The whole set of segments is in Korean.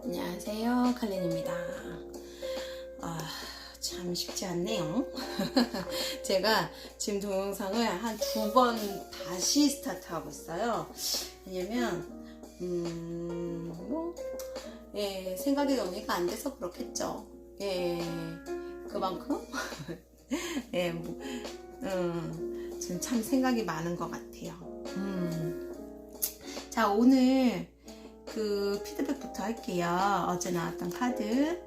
안녕하세요, 칼린입니다. 참 쉽지 않네요. 제가 지금 동영상을 한 2번 다시 스타트하고 있어요. 왜냐면 생각이 정리가 안 돼서 그렇겠죠. 그만큼 지금 참 생각이 많은 것 같아요. 자, 오늘 그 피드백부터 할게요. 어제 나왔던 카드.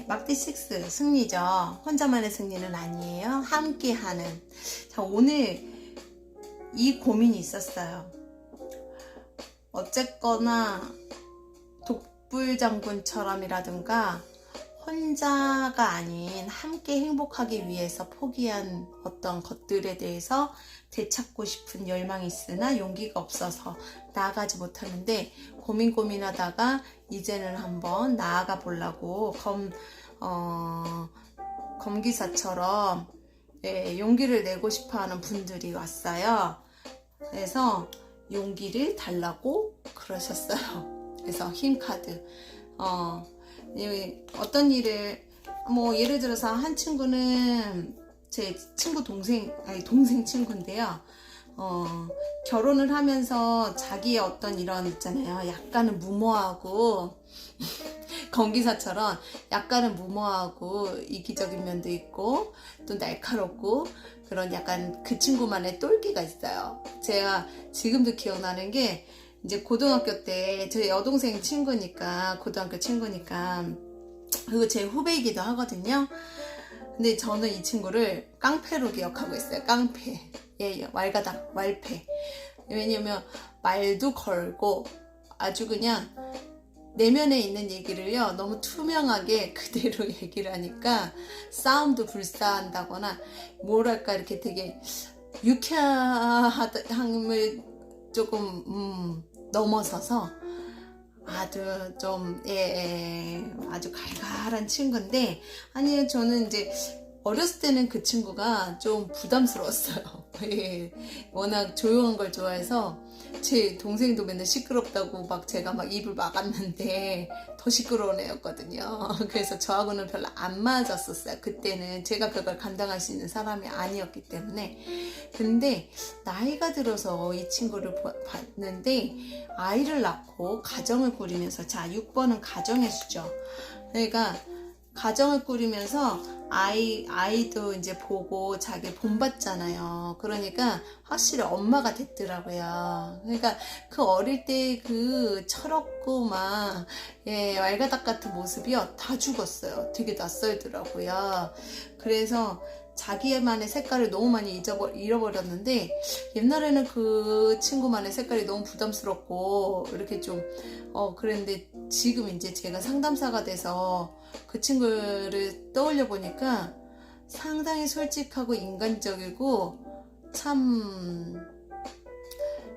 막디 6 승리죠. 혼자만의 승리는 아니에요. 함께하는. 자, 오늘 이 고민이 있었어요. 어쨌거나 독불장군처럼이라든가 혼자가 아닌 함께 행복하기 위해서 포기한 어떤 것들에 대해서 되찾고 싶은 열망이 있으나 용기가 없어서 나아가지 못하는데 고민하다가 이제는 한번 나아가 보려고 검기사처럼 용기를 내고 싶어 하는 분들이 왔어요. 그래서 용기를 달라고 그러셨어요. 그래서 힘카드. 어떤 일을 예를 들어서 한 친구는 제 친구 동생 친구인데요. 결혼을 하면서 자기의 어떤 이런 있잖아요. 약간은 무모하고 건기사처럼 약간은 무모하고 이기적인 면도 있고 또 날카롭고 그런 약간 그 친구만의 똘끼가 있어요. 제가 지금도 기억나는 게 이제 고등학교 때 제 여동생 친구니까 고등학교 친구니까 그리고 제 후배이기도 하거든요. 근데 저는 이 친구를 깡패로 기억하고 있어요. 깡패. 왈가닥, 왈패. 왜냐면 말도 걸고 아주 그냥 내면에 있는 얘기를요 너무 투명하게 그대로 얘기를 하니까 싸움도 불사한다거나 뭐랄까 이렇게 되게 유쾌함을 조금 넘어서서 아주 좀 아주 갈갈한 친구인데 아니요 저는 이제 어렸을 때는 그 친구가 좀 부담스러웠어요. 워낙 조용한 걸 좋아해서 제 동생도 맨날 시끄럽다고 제가 입을 막았는데 더 시끄러운 애였거든요. 그래서 저하고는 별로 안 맞았었어요. 그때는 제가 그걸 감당할 수 있는 사람이 아니었기 때문에. 근데 나이가 들어서 이 친구를 봤는데 아이를 낳고 가정을 꾸리면서 자 6번은 가정의 수죠. 그러니까 가정을 꾸리면서 아이도 이제 보고 자기 본받잖아요. 그러니까 확실히 엄마가 됐더라고요. 그러니까 그 어릴 때 그 철없고 왈가닥 같은 모습이요 다 죽었어요. 되게 낯설더라고요. 그래서 자기만의 색깔을 너무 많이 잃어버렸는데 옛날에는 그 친구만의 색깔이 너무 부담스럽고 이렇게 좀 그랬는데 지금 이제 제가 상담사가 돼서 그 친구를 떠올려 보니까 상당히 솔직하고 인간적이고 참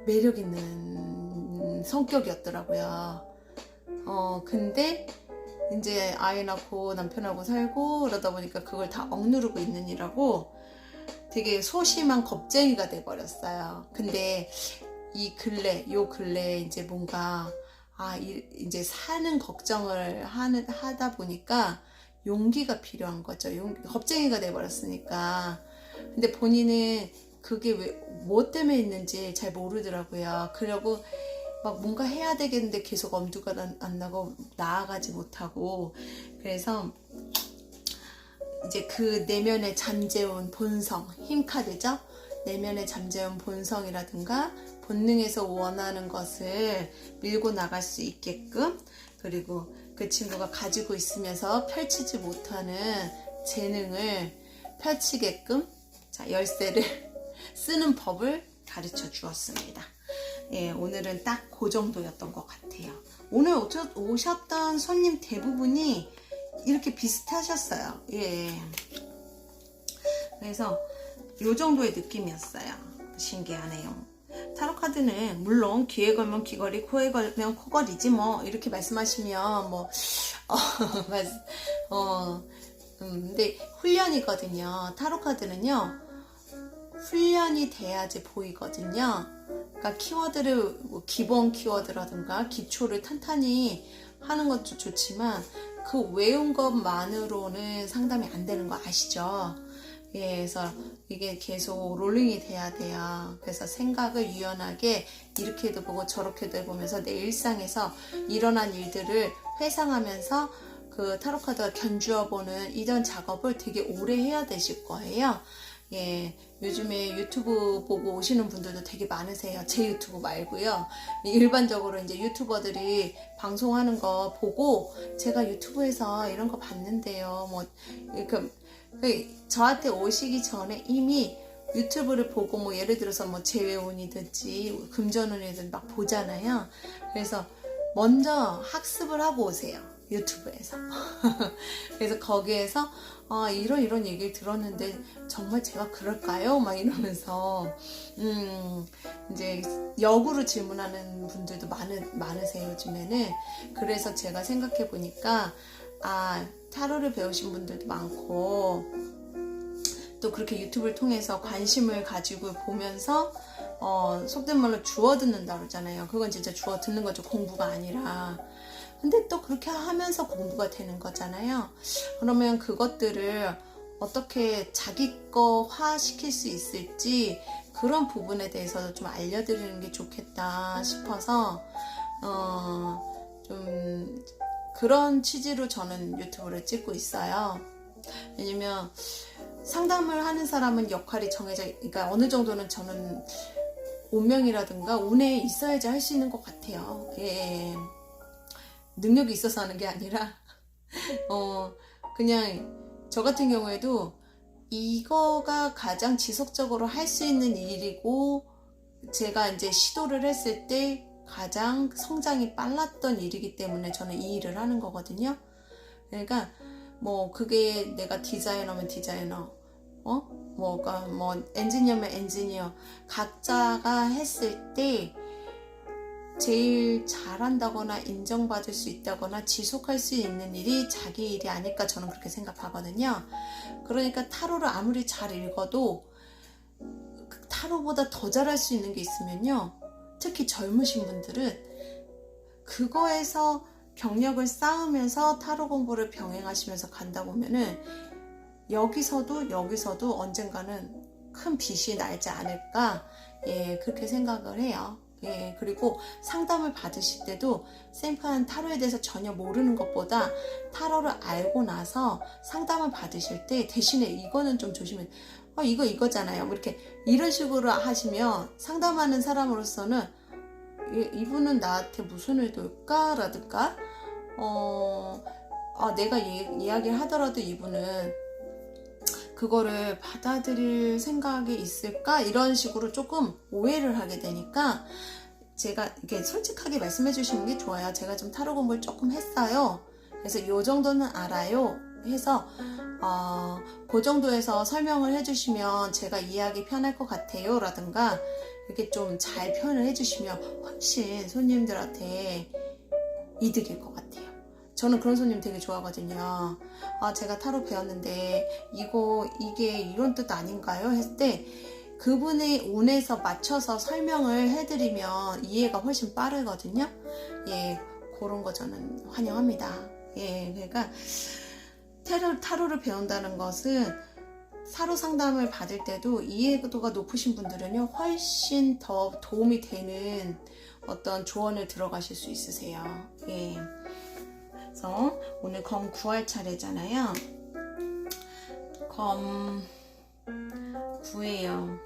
매력 있는 성격이었더라고요. 근데 이제 아이 낳고 남편하고 살고 그러다 보니까 그걸 다 억누르고 있는 이라고 되게 소심한 겁쟁이가 돼버렸어요. 근데 요 근래 이제 뭔가 이제 사는 걱정을 하다 보니까 용기가 필요한 거죠. 겁쟁이가 돼버렸으니까. 근데 본인은 그게 뭐 때문에 있는지 잘 모르더라고요. 그러고 뭔가 해야 되겠는데 계속 엄두가 안 나고 나아가지 못하고 그래서 이제 그 내면에 잠재운 본성, 힘카드죠? 내면에 잠재운 본성이라든가 본능에서 원하는 것을 밀고 나갈 수 있게끔 그리고 그 친구가 가지고 있으면서 펼치지 못하는 재능을 펼치게끔 자 열쇠를 쓰는 법을 가르쳐 주었습니다. 오늘은 딱 그 정도였던 것 같아요. 오늘 오셨던 손님 대부분이 이렇게 비슷하셨어요. 그래서 요 정도의 느낌이었어요. 신기하네요. 타로 카드는 물론 귀에 걸면 귀걸이, 코에 걸면 코걸이지 이렇게 말씀하시면 근데 훈련이거든요. 타로 카드는요. 훈련이 돼야지 보이거든요. 그러니까 키워드를 기본 키워드라든가 기초를 탄탄히 하는 것도 좋지만 그 외운 것만으로는 상담이 안 되는 거 아시죠? 예, 그래서 이게 계속 롤링이 돼야 돼요. 그래서 생각을 유연하게 이렇게도 보고 저렇게도 해보면서 내 일상에서 일어난 일들을 회상하면서 그 타로카드가 견주어보는 이런 작업을 되게 오래 해야 되실 거예요. 예, 요즘에 유튜브 보고 오시는 분들도 되게 많으세요. 제 유튜브 말고요. 일반적으로 이제 유튜버들이 방송하는 거 보고 제가 유튜브에서 이런 거 봤는데요. 뭐, 저한테 오시기 전에 이미 유튜브를 보고 뭐 예를 들어서 뭐 재회운이든지 금전운이든 막 보잖아요. 그래서 먼저 학습을 하고 오세요. 유튜브에서. 그래서 거기에서 이런 얘기를 들었는데 정말 제가 그럴까요? 막 이러면서 이제 역으로 질문하는 분들도 많으세요, 요즘에는. 그래서 제가 생각해 보니까 타로를 배우신 분들도 많고 또 그렇게 유튜브를 통해서 관심을 가지고 보면서 속된 말로 주워 듣는다 그러잖아요. 그건 진짜 주워 듣는 거죠. 공부가 아니라. 근데 또 그렇게 하면서 공부가 되는 거잖아요. 그러면 그것들을 어떻게 자기 거화 시킬 수 있을지 그런 부분에 대해서도 좀 알려드리는 게 좋겠다 싶어서 좀 그런 취지로 저는 유튜브를 찍고 있어요. 왜냐면 상담을 하는 사람은 역할이 정해져, 그러니까 어느 정도는 저는 운명이라든가 운에 있어야지 할 수 있는 것 같아요. 예. 능력이 있어서 하는 게 아니라 그냥 저 같은 경우에도 이거가 가장 지속적으로 할 수 있는 일이고 제가 이제 시도를 했을 때 가장 성장이 빨랐던 일이기 때문에 저는 이 일을 하는 거거든요. 그러니까 뭐 그게 내가 디자이너면 디자이너, 뭐 엔지니어면 엔지니어, 각자가 했을 때 제일 잘한다거나 인정받을 수 있다거나 지속할 수 있는 일이 자기 일이 아닐까 저는 그렇게 생각하거든요. 그러니까 타로를 아무리 잘 읽어도 타로보다 더 잘할 수 있는 게 있으면요, 특히 젊으신 분들은 그거에서 경력을 쌓으면서 타로 공부를 병행하시면서 간다 보면은 여기서도 언젠가는 큰 빛이 날지 않을까, 예, 그렇게 생각을 해요. 예, 그리고 상담을 받으실 때도 쌤판 타로에 대해서 전혀 모르는 것보다 타로를 알고 나서 상담을 받으실 때 대신에 이거는 좀 조심해. 이거잖아요. 뭐 이렇게 이런 식으로 하시면 상담하는 사람으로서는 이분은 나한테 무슨 의도일까? 라든가 내가 이야기를 하더라도 이분은 그거를 받아들일 생각이 있을까? 이런 식으로 조금 오해를 하게 되니까 제가 이렇게 솔직하게 말씀해 주시는 게 좋아요. 제가 좀 타로 공부를 조금 했어요. 그래서 요 정도는 알아요. 해서 그 정도에서 설명을 해주시면 제가 이해하기 편할 것 같아요. 라든가 이렇게 좀 잘 표현을 해주시면 훨씬 손님들한테 이득일 것 같아요. 저는 그런 손님 되게 좋아하거든요. 제가 타로 배웠는데 이게 이런 뜻 아닌가요? 했을 때 그분의 운에서 맞춰서 설명을 해드리면 이해가 훨씬 빠르거든요. 예, 그런 거 저는 환영합니다. 예, 그러니까 타로를 배운다는 것은 타로 상담을 받을 때도 이해도가 높으신 분들은요, 훨씬 더 도움이 되는 어떤 조언을 들어가실 수 있으세요. 예. 그래서 오늘 검 9할 차례잖아요. 검 9예요.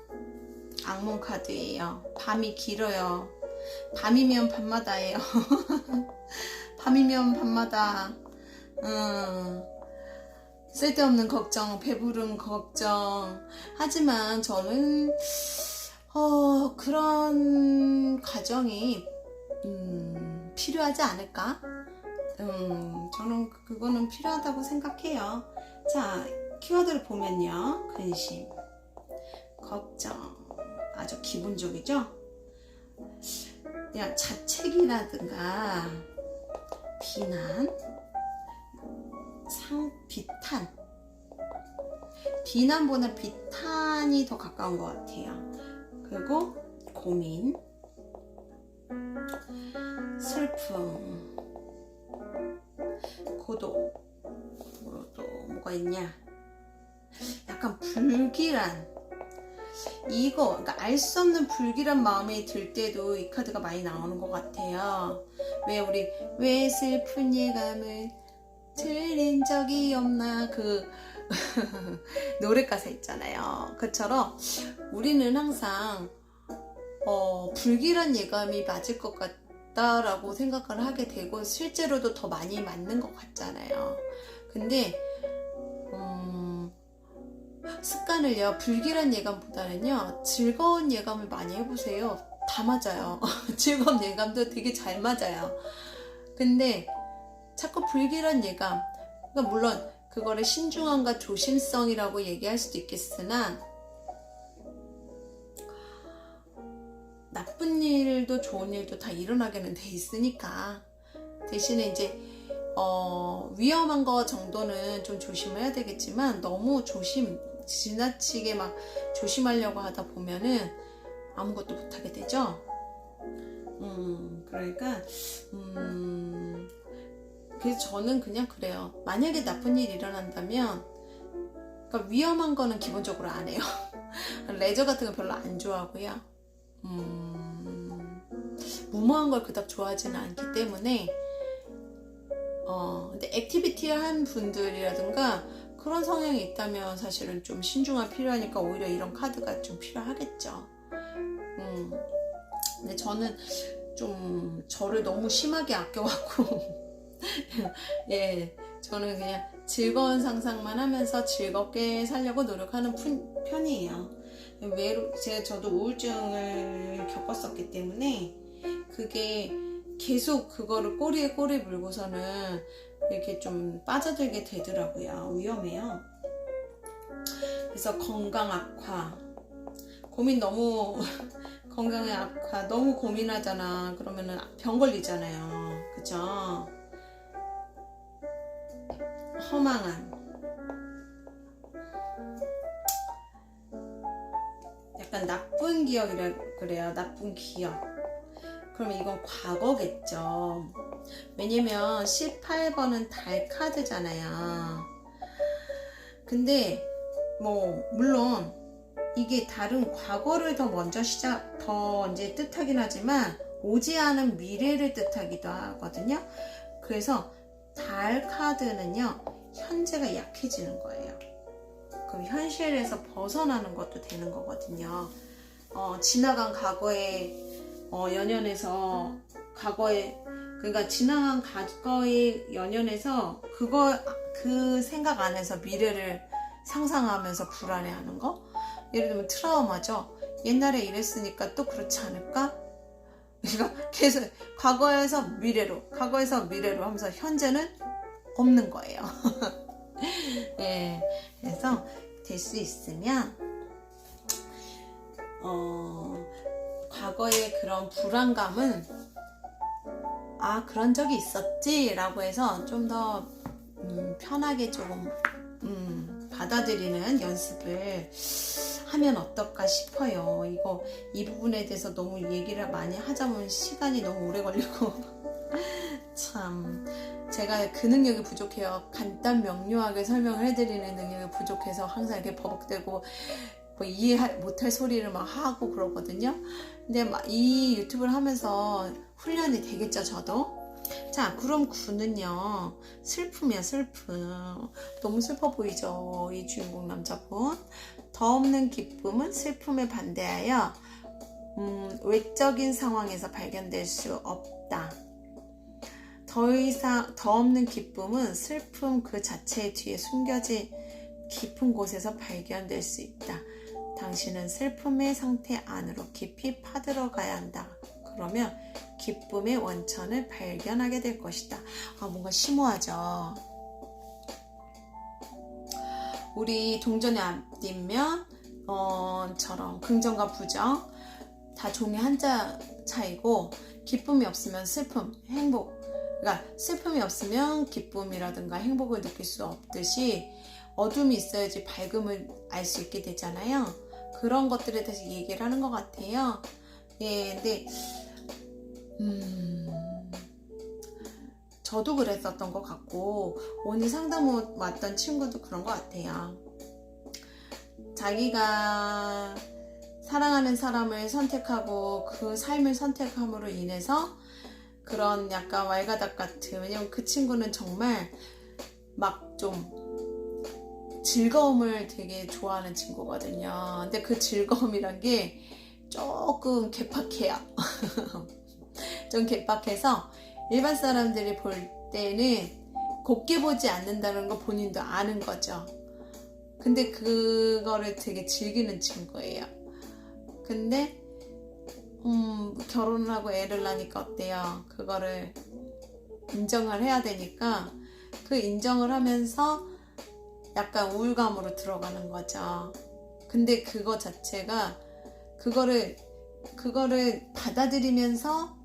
악몽 카드예요. 밤이 길어요. 밤이면 밤마다예요. 밤이면 밤마다 쓸데없는 걱정, 배부른 걱정. 하지만 저는 그런 과정이 필요하지 않을까? 저는 그거는 필요하다고 생각해요. 자, 키워드를 보면요, 근심, 걱정, 아주 기본적이죠. 그냥 자책이라든가 비난, 비탄, 비난보다 비탄이 더 가까운 것 같아요. 그리고 고민, 슬픔, 또 뭐가 있냐? 약간 불길한 이거, 그러니까 알 수 없는 불길한 마음이 들 때도 이 카드가 많이 나오는 것 같아요. 왜 슬픈 예감을 들린 적이 없나, 그 노래 가사 있잖아요. 그처럼 우리는 항상 불길한 예감이 맞을 것 같다라고 생각을 하게 되고 실제로도 더 많이 맞는 것 같잖아요. 근데 습관을요, 불길한 예감보다는요 즐거운 예감을 많이 해보세요. 다 맞아요. 즐거운 예감도 되게 잘 맞아요. 근데 자꾸 불길한 예감, 그러니까 물론 그거를 신중함과 조심성이라고 얘기할 수도 있겠으나 나쁜 일도 좋은 일도 다 일어나게는 돼 있으니까 대신에 이제 위험한 거 정도는 좀 조심해야 되겠지만 너무 지나치게 막 조심하려고 하다 보면은 아무것도 못하게 되죠. 그러니까 그래서 저는 그냥 그래요. 만약에 나쁜 일이 일어난다면, 그러니까 위험한 거는 기본적으로 안 해요. 레저 같은 거 별로 안 좋아하고요. 무모한 걸 그닥 좋아하지는 않기 때문에 근데 액티비티 한 분들이라든가 그런 성향이 있다면 사실은 좀 신중함 필요하니까 오히려 이런 카드가 좀 필요하겠죠. 근데 저는 좀 저를 너무 심하게 아껴갖고 예, 저는 그냥 즐거운 상상만 하면서 즐겁게 살려고 노력하는 편이에요. 저도 우울증을 겪었었기 때문에 그게 계속 그거를 꼬리에 꼬리 물고서는 이렇게 좀 빠져들게 되더라고요. 위험해요. 그래서 건강 악화, 건강의 악화, 너무 고민하잖아. 그러면은 병 걸리잖아요. 그죠? 허망한, 약간 나쁜 기억이라 그래요. 나쁜 기억. 그러면 이건 과거겠죠. 왜냐면 18번은 달 카드잖아요. 근데 물론 이게 다른 과거를 더 먼저 이제 뜻하긴 하지만 오지 않은 미래를 뜻하기도 하거든요. 그래서 달 카드는요, 현재가 약해지는 거예요. 그럼 현실에서 벗어나는 것도 되는 거거든요. 지나간 과거에 연연해서 그러니까 지나간 과거에 연연해서 그 생각 안에서 미래를 상상하면서 불안해하는 거. 예를 들면 트라우마죠. 옛날에 이랬으니까 또 그렇지 않을까? 그러니까 계속 과거에서 미래로 하면서 현재는 없는 거예요. 예, 그래서 될 수 있으면 과거의 그런 불안감은 그런 적이 있었지 라고 해서 좀 더 편하게 조금 받아들이는 연습을 하면 어떨까 싶어요. 이 부분에 대해서 너무 얘기를 많이 하자면 시간이 너무 오래 걸리고 참 제가 그 능력이 부족해요. 간단 명료하게 설명을 해드리는 능력이 부족해서 항상 이렇게 버벅대고 이해 못할 소리를 막 하고 그러거든요. 근데 이 유튜브를 하면서 훈련이 되겠죠, 저도. 자, 그럼 9는요, 슬픔이야, 슬픔. 너무 슬퍼 보이죠, 이 주인공 남자분. 더 없는 기쁨은 슬픔에 반대하여 외적인 상황에서 발견될 수 없다. 더 없는 기쁨은 슬픔 그 자체 뒤에 숨겨진 깊은 곳에서 발견될 수 있다. 당신은 슬픔의 상태 안으로 깊이 파들어가야 한다. 그러면 기쁨의 원천을 발견하게 될 것이다. 뭔가 심오하죠. 우리 동전의 앞뒷면 처럼 긍정과 부정 다 종이 한자 차이고, 기쁨이 없으면 슬픔, 행복, 그러니까 슬픔이 없으면 기쁨이라든가 행복을 느낄 수 없듯이 어둠이 있어야지 밝음을 알 수 있게 되잖아요. 그런 것들에 대해서 얘기를 하는 것 같아요. 예, 근데 저도 그랬었던 것 같고 오늘 상담 왔던 친구도 그런 것 같아요. 자기가 사랑하는 사람을 선택하고 그 삶을 선택함으로 인해서 그런 약간 왈가닥 같은, 왜냐면 그 친구는 정말 막 좀 즐거움을 되게 좋아하는 친구거든요. 근데 그 즐거움이란 게 조금 괴팍해요. 좀 괴팍해서 일반 사람들이 볼 때는 곱게 보지 않는다는 거 본인도 아는 거죠. 근데 그거를 되게 즐기는 친구예요. 근데 결혼을 하고 애를 낳으니까 어때요? 그거를 인정을 해야 되니까 그 인정을 하면서 약간 우울감으로 들어가는 거죠. 근데 그거 자체가 그거를 받아들이면서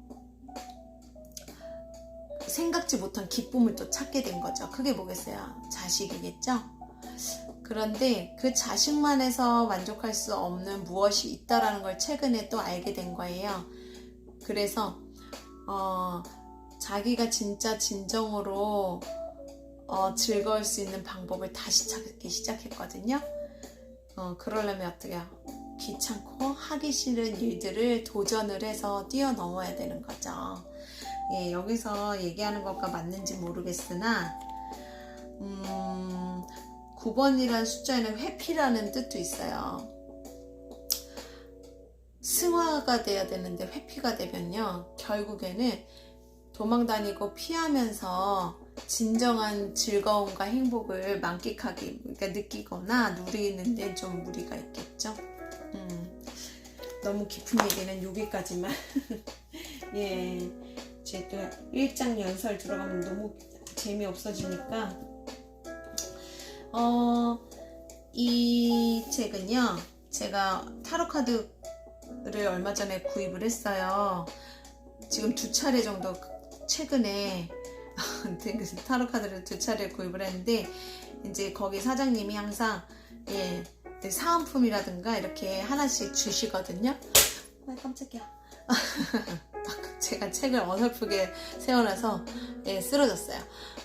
생각지 못한 기쁨을 또 찾게 된 거죠. 그게 뭐겠어요? 자식이겠죠? 그런데 그 자식만에서 만족할 수 없는 무엇이 있다라는 걸 최근에 또 알게 된 거예요. 그래서 자기가 진짜 진정으로 즐거울 수 있는 방법을 다시 찾기 시작했거든요. 그러려면 어떻게 해요? 귀찮고 하기 싫은 일들을 도전을 해서 뛰어넘어야 되는 거죠. 예, 여기서 얘기하는 것과 맞는지 모르겠으나 9번이라는 숫자에는 회피라는 뜻도 있어요. 승화가 돼야 되는데 회피가 되면요, 결국에는 도망다니고 피하면서 진정한 즐거움과 행복을 만끽하기, 그러니까 느끼거나 누리는 데 좀 무리가 있겠죠. 너무 깊은 얘기는 여기까지만. 예, 제가 또 일장 연설 들어가면 너무 재미없어지니까 이 책은요, 제가 타로 카드를 얼마 전에 구입을 했어요. 지금 2차례 정도 최근에 타로 카드를 2차례 구입을 했는데, 이제 거기 사장님이 항상 사은품이라든가 이렇게 하나씩 주시거든요. 아, 깜짝이야. 제가 책을 어설프게 세워놔서 쓰러졌어요.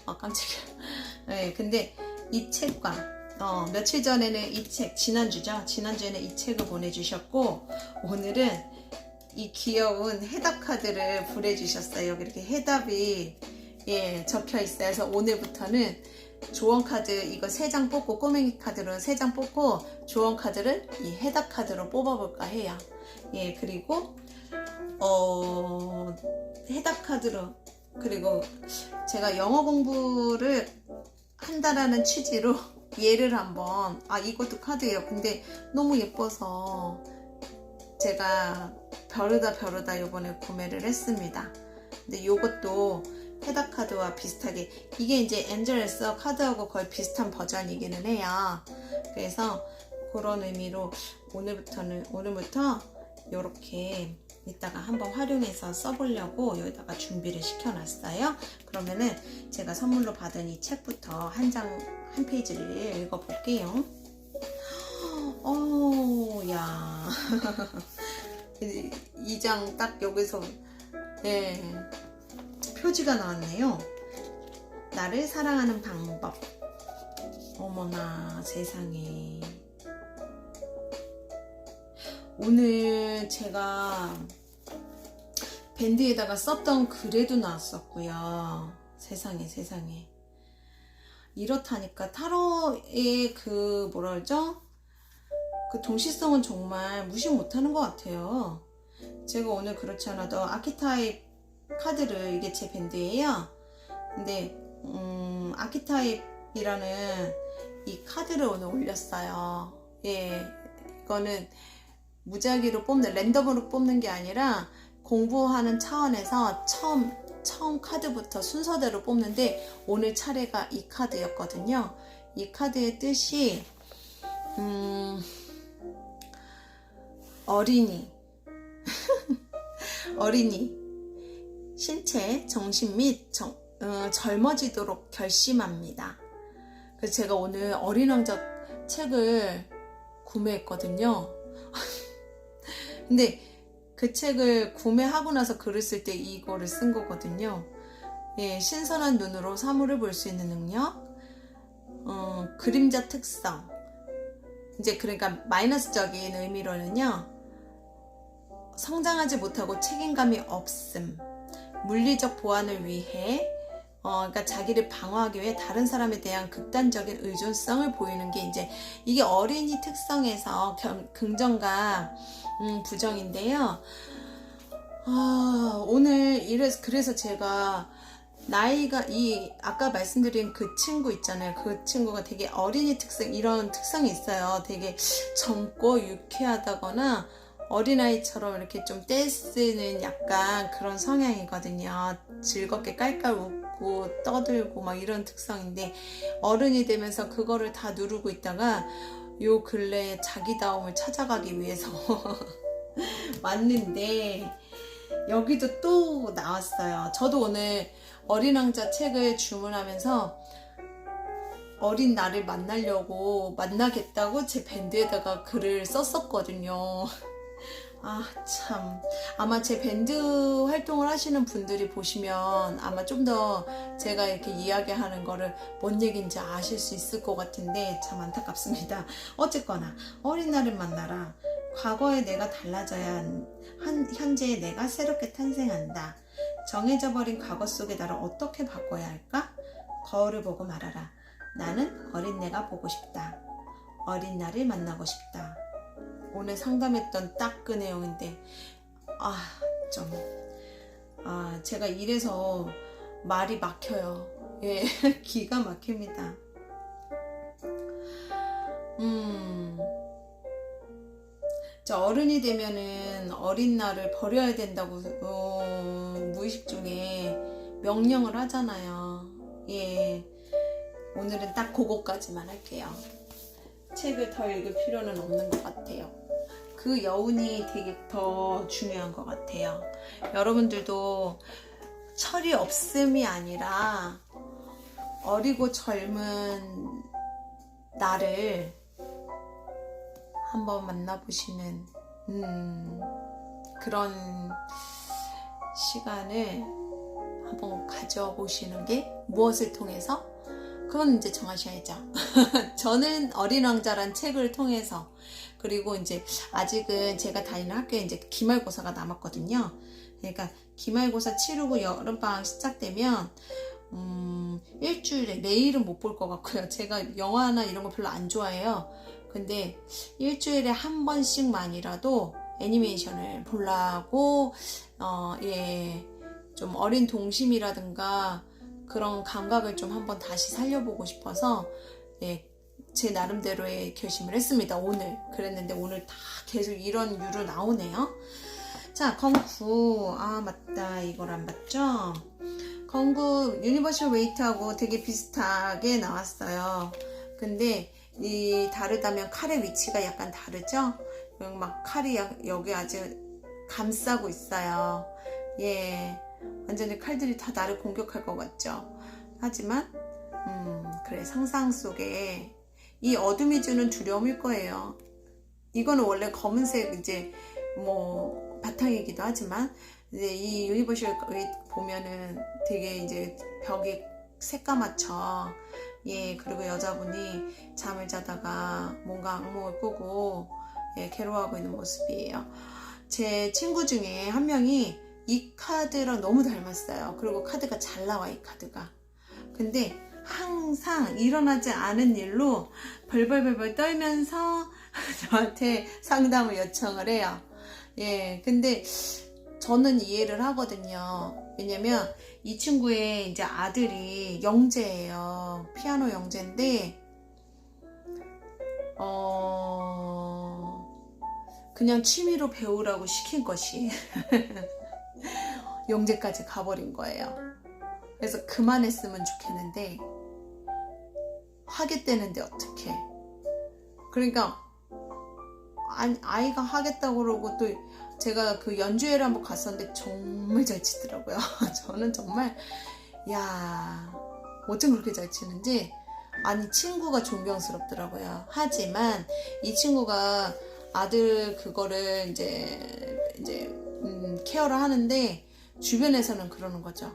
깜짝이야. 근데 이 책과 며칠 전에는 이 책, 지난주에는 이 책을 보내주셨고, 오늘은 이 귀여운 해답 카드를 보내주셨어요. 여기 이렇게 해답이 적혀 있어요. 그래서 오늘부터는 조언 카드 이거 3장 뽑고, 꼬맹이 카드로 3장 뽑고 조언 카드를 이 해답 카드로 뽑아볼까 해요. 그리고 해답 카드로, 그리고 제가 영어 공부를 한다라는 취지로 얘를 한번, 이것도 카드예요. 근데 너무 예뻐서 제가 벼르다 요번에 구매를 했습니다. 근데 이것도 해답 카드와 비슷하게, 이게 이제 엔젤에서 카드하고 거의 비슷한 버전이기는 해요. 그래서 그런 의미로 오늘부터 이렇게 이따가 한번 활용해서 써보려고 여기다가 준비를 시켜놨어요. 그러면은 제가 선물로 받은 이 책부터 한 페이지를 읽어볼게요. 야. 이 장 딱 여기서 표지가 나왔네요. 나를 사랑하는 방법. 어머나 세상에. 오늘 제가 밴드에다가 썼던 글에도 나왔었고요. 세상에. 이렇다니까 타로의 그 뭐라 그러죠? 그 동시성은 정말 무시 못하는 것 같아요. 제가 오늘 그렇지 않아도 아키타입 카드를, 이게 제 밴드예요. 근데 아키타입이라는 이 카드를 오늘 올렸어요. 이거는 무작위로 랜덤으로 뽑는 게 아니라 공부하는 차원에서 처음 카드부터 순서대로 뽑는데, 오늘 차례가 이 카드였거든요. 이 카드의 뜻이 어린이 신체, 정신 및 젊어지도록 결심합니다. 그래서 제가 오늘 어린 왕자 책을 구매했거든요. 근데 그 책을 구매하고 나서 글을 쓸 때 이거를 쓴 거거든요. 예, 신선한 눈으로 사물을 볼 수 있는 능력, 그림자 특성. 이제 그러니까 마이너스적인 의미로는요, 성장하지 못하고 책임감이 없음, 물리적 보완을 위해 그러니까 자기를 방어하기 위해 다른 사람에 대한 극단적인 의존성을 보이는 게 이제 이게 어린이 특성에서 긍정과 부정인데요. 오늘 그래서 제가 나이가 아까 말씀드린 그 친구 있잖아요. 그 친구가 되게 어린이 특성 이런 특성이 있어요. 되게 젊고 유쾌하다거나 어린아이처럼 이렇게 좀 떼쓰는 약간 그런 성향이거든요. 즐겁게 깔깔 웃고 떠들고 막 이런 특성인데 어른이 되면서 그거를 다 누르고 있다가 요 근래에 자기다움을 찾아가기 위해서 왔는데 여기도 또 나왔어요. 저도 오늘 어린 왕자 책을 주문하면서 어린 나를 만나겠다고 제 밴드에다가 글을 썼었거든요. 참. 아마 제 밴드 활동을 하시는 분들이 보시면 아마 좀 더 제가 이렇게 이야기하는 거를 뭔 얘기인지 아실 수 있을 것 같은데 참 안타깝습니다. 어쨌거나 어린 나를 만나라. 과거의 내가 달라져야 현재의 내가 새롭게 탄생한다. 정해져 버린 과거 속의 나를 어떻게 바꿔야 할까? 거울을 보고 말하라. 나는 어린 내가 보고 싶다. 어린 나를 만나고 싶다. 오늘 상담했던 딱 그 내용인데 제가 이래서 말이 막혀요. 예, 기가 막힙니다. 저 어른이 되면은 어린 나를 버려야 된다고 무의식 중에 명령을 하잖아요. 예, 오늘은 딱 그거까지만 할게요. 책을 더 읽을 필요는 없는 것 같아요. 그 여운이 되게 더 중요한 것 같아요. 여러분들도 철이 없음이 아니라 어리고 젊은 나를 한번 만나보시는 그런 시간을 한번 가져보시는 게 무엇을 통해서? 그건 이제 정하셔야죠. 저는 어린 왕자란 책을 통해서, 그리고 이제 아직은 제가 다니는 학교에 이제 기말고사가 남았거든요. 그러니까 기말고사 치르고 여름방학 시작되면 일주일에, 내일은 못 볼 것 같고요. 제가 영화나 이런 거 별로 안 좋아해요. 근데 일주일에 한 번씩만이라도 애니메이션을 보려고 좀 어린 동심이라든가 그런 감각을 좀 한번 다시 살려보고 싶어서 제 나름대로의 결심을 했습니다. 오늘 그랬는데 오늘 다 계속 이런 유로 나오네요. 자, 건구. 맞다, 이걸 안 봤죠? 건구 유니버셜 웨이트하고 되게 비슷하게 나왔어요. 근데 이 다르다면 칼의 위치가 약간 다르죠? 여기 막 칼이 여기 아주 감싸고 있어요. 예, 완전히 칼들이 다 나를 공격할 것 같죠? 하지만 그래, 상상 속에 이 어둠이 주는 두려움일 거예요. 이거는 원래 검은색 이제 뭐 바탕이기도 하지만 이제 이 유니버셜 보면은 되게 이제 벽이 새까맣죠. 예, 그리고 여자분이 잠을 자다가 뭔가 악몽을 꾸고 괴로워하고 있는 모습이에요. 제 친구 중에 한 명이 이 카드랑 너무 닮았어요. 그리고 카드가 잘 나와, 이 카드가. 근데 항상 일어나지 않은 일로 벌벌벌벌 떨면서 저한테 상담을 요청을 해요. 예, 근데 저는 이해를 하거든요. 왜냐면 이 친구의 이제 아들이 영재예요. 피아노 영재인데 그냥 취미로 배우라고 시킨 것이 영재까지 가버린 거예요. 그래서 그만했으면 좋겠는데 하겠다는데 어떡해. 그러니까 아이가 하겠다고 그러고 또 제가 그 연주회를 한번 갔었는데 정말 잘 치더라고요. 저는 정말 어쩜 그렇게 잘 치는지, 아니 친구가 존경스럽더라고요. 하지만 이 친구가 아들 그거를 이제 케어를 하는데 주변에서는 그러는 거죠.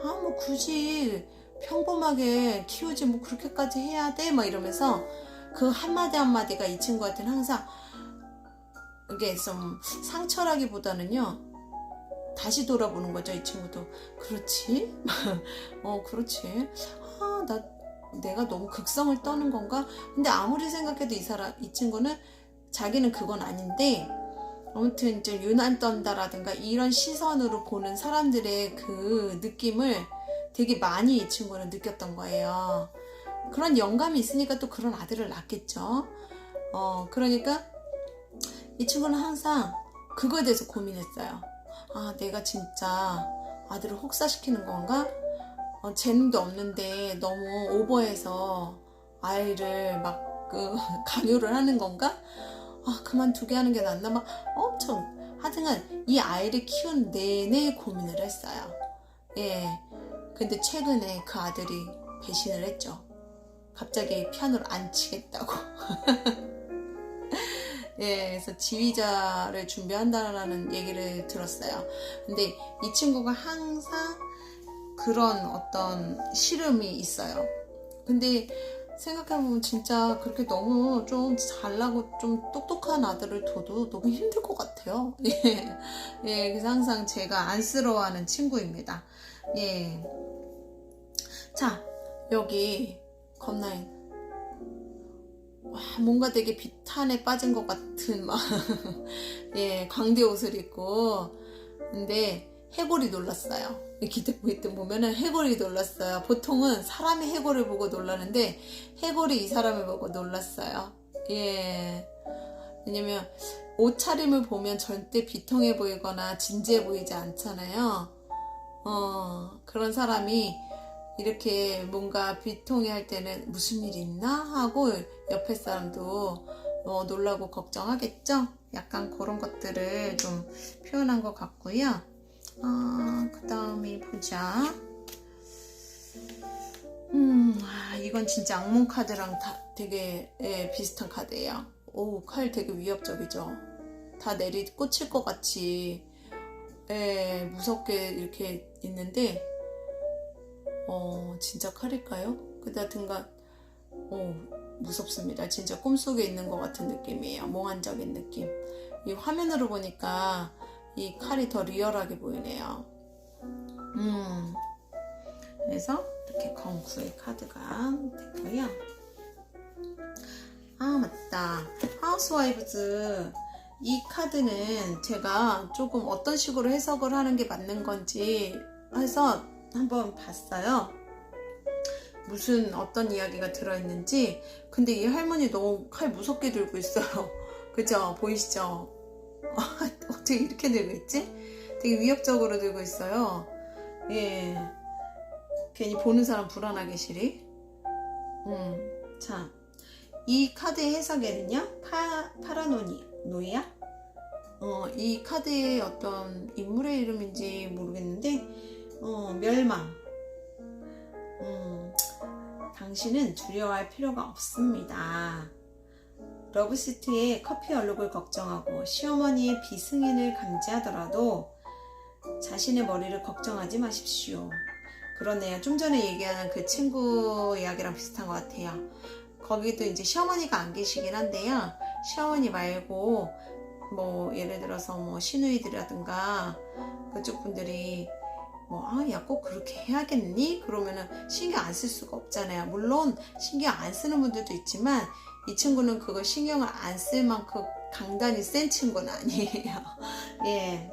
뭐 굳이 평범하게 키우지 뭐 그렇게까지 해야 돼? 막 이러면서 그 한마디 한마디가 이 친구한테는 항상 이게 좀 상처라기보다는요, 다시 돌아보는 거죠. 이 친구도 그렇지? 그렇지. 내가 너무 극성을 떠는 건가? 근데 아무리 생각해도 이 친구는 자기는 그건 아닌데, 아무튼 이제 유난 떤다라든가 이런 시선으로 보는 사람들의 그 느낌을 되게 많이 이 친구는 느꼈던 거예요. 그런 영감이 있으니까 또 그런 아들을 낳겠죠. 그러니까 이 친구는 항상 그거에 대해서 고민했어요. 내가 진짜 아들을 혹사시키는 건가? 재능도 없는데 너무 오버해서 아이를 막 강요를 하는 건가? 그만두게 하는 게 낫나? 막 엄청 하여튼 이 아이를 키운 내내 고민을 했어요. 예. 근데 최근에 그 아들이 배신을 했죠. 갑자기 피아노를 안 치겠다고. 예, 그래서 지휘자를 준비한다라는 얘기를 들었어요. 근데 이 친구가 항상 그런 어떤 시름이 있어요. 근데 생각해보면 진짜 그렇게 너무 좀 잘나고 좀 똑똑한 아들을 둬도 너무 힘들 것 같아요. 예, 그래서 항상 제가 안쓰러워하는 친구입니다. 예. 자, 여기 겁나인. 뭔가 되게 비탄에 빠진 것 같은 예, 광대 옷을 입고. 근데 해골이 놀랐어요. 기특 보면은 해골이 놀랐어요. 보통은 사람이 해골을 보고 놀라는데 해골이 이 사람을 보고 놀랐어요. 예. 왜냐면 옷차림을 보면 절대 비통해 보이거나 진지해 보이지 않잖아요. 그런 사람이 이렇게 뭔가 비통해 할 때는 무슨 일 있나 하고 옆에 사람도 놀라고 걱정하겠죠. 약간 그런 것들을 좀 표현한 것 같고요. 그 다음에 보자. 이건 진짜 악몽 카드랑 다 되게 비슷한 카드예요. 오, 칼 되게 위협적이죠. 다 꽂힐 것 같이 무섭게 이렇게 있는데 진짜 칼일까요? 그다든가 무섭습니다. 진짜 꿈속에 있는 것 같은 느낌이에요. 몽환적인 느낌. 이 화면으로 보니까 이 칼이 더 리얼하게 보이네요. 그래서 이렇게 건구의 카드가 됐고요. 맞다. 하우스와이브즈 이 카드는 제가 조금 어떤 식으로 해석을 하는 게 맞는 건지 해서 한번 봤어요. 무슨 어떤 이야기가 들어있는지. 근데 이 할머니 너무 칼 무섭게 들고 있어요. 그죠? 보이시죠? 어떻게 이렇게 들고 있지? 되게 위협적으로 들고 있어요. 예. 괜히 보는 사람 불안하게 시리. 자, 이 카드의 해석에는요, 파라노이아? 이 카드의 어떤 인물의 이름인지 모르겠는데, 멸망. 당신은 두려워할 필요가 없습니다. 러브시트의 커피 얼룩을 걱정하고 시어머니의 비승인을 감지하더라도 자신의 머리를 걱정하지 마십시오. 그러네요. 좀 전에 얘기한 그 친구 이야기랑 비슷한 것 같아요. 거기도 이제 시어머니가 안 계시긴 한데요. 시어머니 말고 뭐 예를 들어서 뭐 시누이들이라든가 그쪽 분들이 야, 꼭 그렇게 해야겠니? 그러면은 신경 안 쓸 수가 없잖아요. 물론 신경 안 쓰는 분들도 있지만 이 친구는 그걸 신경을 안 쓸 만큼 강단이 센 친구는 아니에요. 예.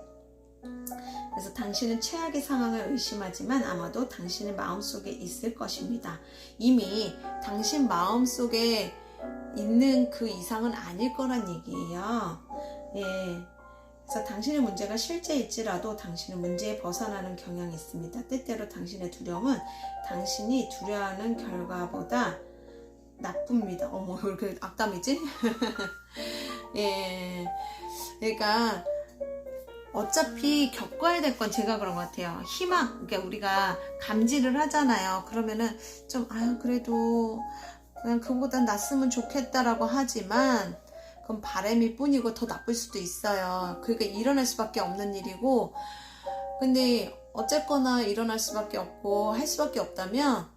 그래서 당신은 최악의 상황을 의심하지만 아마도 당신의 마음속에 있을 것입니다. 이미 당신 마음속에 있는 그 이상은 아닐 거란 얘기예요. 예. 그래서 당신의 문제가 실제일지라도 당신은 문제에 벗어나는 경향이 있습니다. 때때로 당신의 두려움은 당신이 두려워하는 결과보다 나쁩니다. 어머, 왜 이렇게 악담이지? 예. 그러니까 어차피 겪어야 될 건 제가 그런 것 같아요. 희망, 그러니까 우리가 감지를 하잖아요. 그러면은 좀 그래도 그냥 그보단 낫으면 좋겠다라고 하지만 그건 바람일 뿐이고 더 나쁠 수도 있어요. 그러니까 일어날 수밖에 없는 일이고, 근데 어쨌거나 일어날 수밖에 없고 할 수밖에 없다면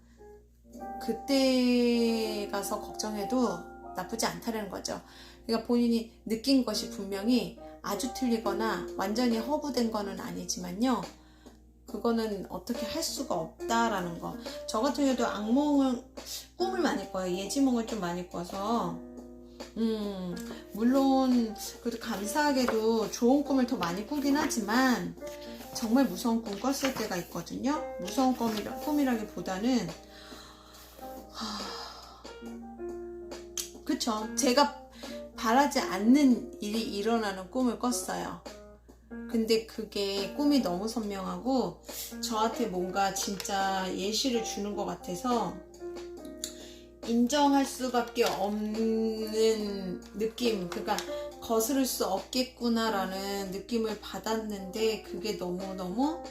그때 가서 걱정해도 나쁘지 않다는 거죠. 그러니까 본인이 느낀 것이 분명히 아주 틀리거나 완전히 허구된 거는 아니지만요, 그거는 어떻게 할 수가 없다라는 거. 저 같은 경우도 꿈을 많이 꿔요. 예지몽을 좀 많이 꿔서 물론 그래도 감사하게도 좋은 꿈을 더 많이 꾸긴 하지만 정말 무서운 꿈 꿨을 때가 있거든요. 무서운 꿈이라기보다는 그쵸, 제가 바라지 않는 일이 일어나는 꿈을 꿨어요. 근데 그게 꿈이 너무 선명하고 저한테 뭔가 진짜 예시를 주는 것 같아서 인정할 수밖에 없는 느낌, 그러니까 거스를 수 없겠구나라는 느낌을 받았는데 그게 너무너무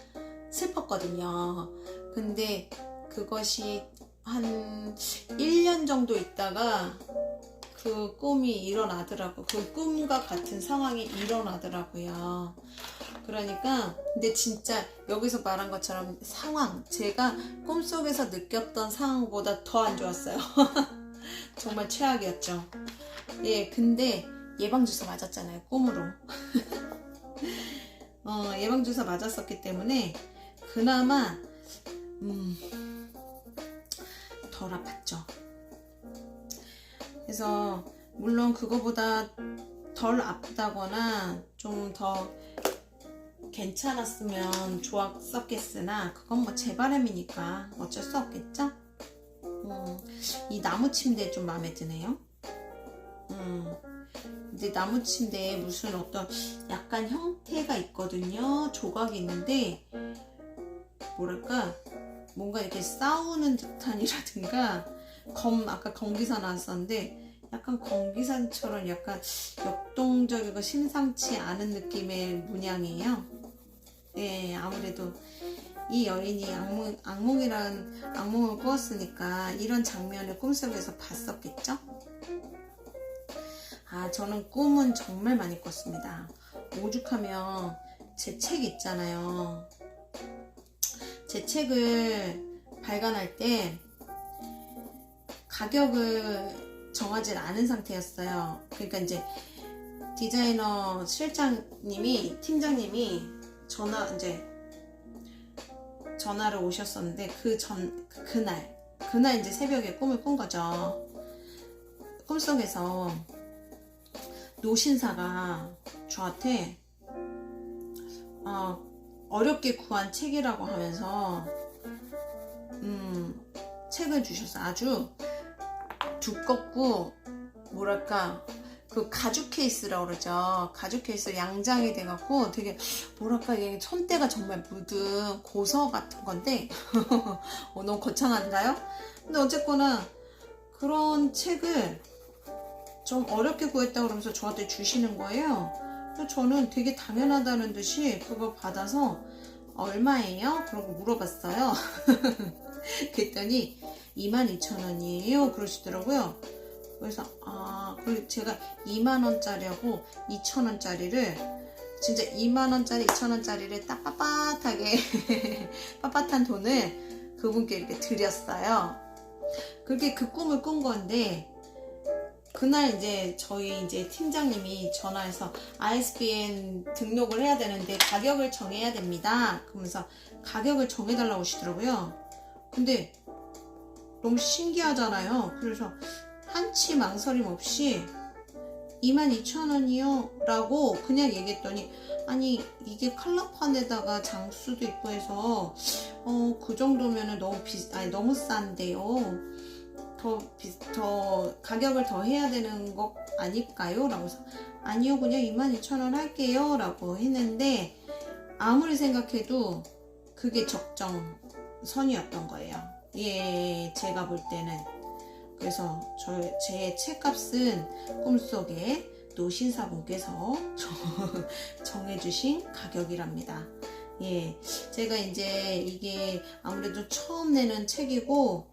슬펐거든요. 근데 그것이 한 1년 정도 있다가 그 꿈이 일어나더라고. 그 꿈과 같은 상황이 일어나더라고요. 그러니까 근데 진짜 여기서 말한 것처럼 제가 꿈속에서 느꼈던 상황보다 더 안 좋았어요. 정말 최악이었죠. 예, 근데 예방주사 맞았잖아요, 꿈으로. 예방주사 맞았었기 때문에 그나마 덜 아팠죠. 그래서 물론 그거보다 덜 아프다거나 좀 더 괜찮았으면 좋았었겠으나 그건 뭐 제 바람이니까 어쩔 수 없겠죠. 이 나무 침대 좀 마음에 드네요. 근데 나무 침대에 무슨 어떤 약간 형태가 있거든요. 조각이 있는데 뭐랄까 뭔가 이렇게 싸우는 듯한이라든가 아까 건기사 나왔었는데 약간 건기사처럼 약간 역동적이고 심상치 않은 느낌의 문양이에요. 예, 아무래도 이 여인이 악몽을 꾸었으니까 이런 장면을 꿈속에서 봤었겠죠? 저는 꿈은 정말 많이 꿨습니다. 오죽하면 제 책 있잖아요. 제 책을 발간할 때 가격을 정하지 않은 상태였어요. 그러니까 이제 디자이너 팀장님이 전화를 오셨었는데 그날 이제 새벽에 꿈을 꾼 거죠. 꿈속에서 노신사가 저한테 어렵게 구한 책이라고 하면서 책을 주셨어요. 아주 두껍고 뭐랄까 그 가죽 케이스라고 그러죠. 가죽 케이스 양장이 돼갖고 되게 뭐랄까 이게 손때가 정말 묻은 고서 같은 건데 너무 거창한가요? 근데 어쨌거나 그런 책을 좀 어렵게 구했다고 그러면서 저한테 주시는 거예요. 그래서 저는 되게 당연하다는 듯이 그걸 받아서 얼마예요? 그러고 물어봤어요. 그랬더니 22,000원이에요 그러시더라고요. 그래서 그리고 제가 2만원짜리하고 2,000원짜리를 진짜 2만원짜리 2,000원짜리를 딱 빳빳한 돈을 그분께 이렇게 드렸어요. 그렇게 그 꿈을 꾼 건데 그날 이제 저희 팀장님이 전화해서 ISBN 등록을 해야 되는데 가격을 정해야 됩니다. 그러면서 가격을 정해달라고 하시더라고요. 근데 너무 신기하잖아요. 그래서 한치 망설임 없이 22,000원이요? 라고 그냥 얘기했더니 아니 이게 칼라판에다가 장수도 있고 해서 그 정도면은 너무 싼데요. 더 가격을 더 해야 되는 거 아닐까요? 라고 해서 아니요 그냥 22,000원 할게요 라고 했는데 아무리 생각해도 그게 적정선이었던 거예요. 예, 제가 볼 때는. 그래서 제 책값은 꿈속에 노신사분께서 정해주신 가격이랍니다. 예, 제가 이게 아무래도 처음 내는 책이고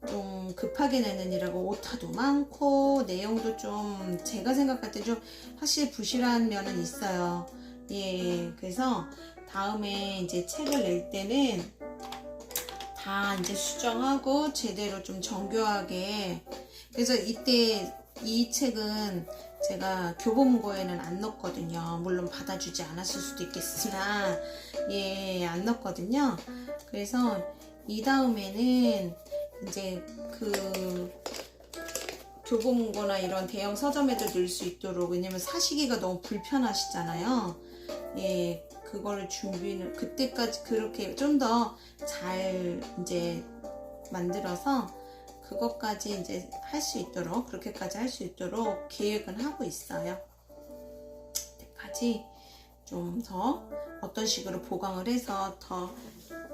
좀 급하게 내느니라고 오타도 많고 내용도 좀 제가 생각할 때 좀 확실히 부실한 면은 있어요. 예, 그래서 다음에 이제 책을 낼 때는 다 이제 수정하고 제대로 좀 정교하게. 그래서 이때 이 책은 제가 교보문고에는 안 넣었거든요. 물론 받아주지 않았을 수도 있겠으나 예, 안 넣었거든요. 그래서 이 다음에는 이제 그 교보문고나 이런 대형 서점에도 넣을 수 있도록, 왜냐면 사시기가 너무 불편하시잖아요. 예, 그거를 준비를 그때까지 그렇게 좀 더 잘 이제 만들어서 그것까지 이제 할 수 있도록, 그렇게까지 할 수 있도록 계획은 하고 있어요. 그때까지 좀 더 어떤 식으로 보강을 해서 더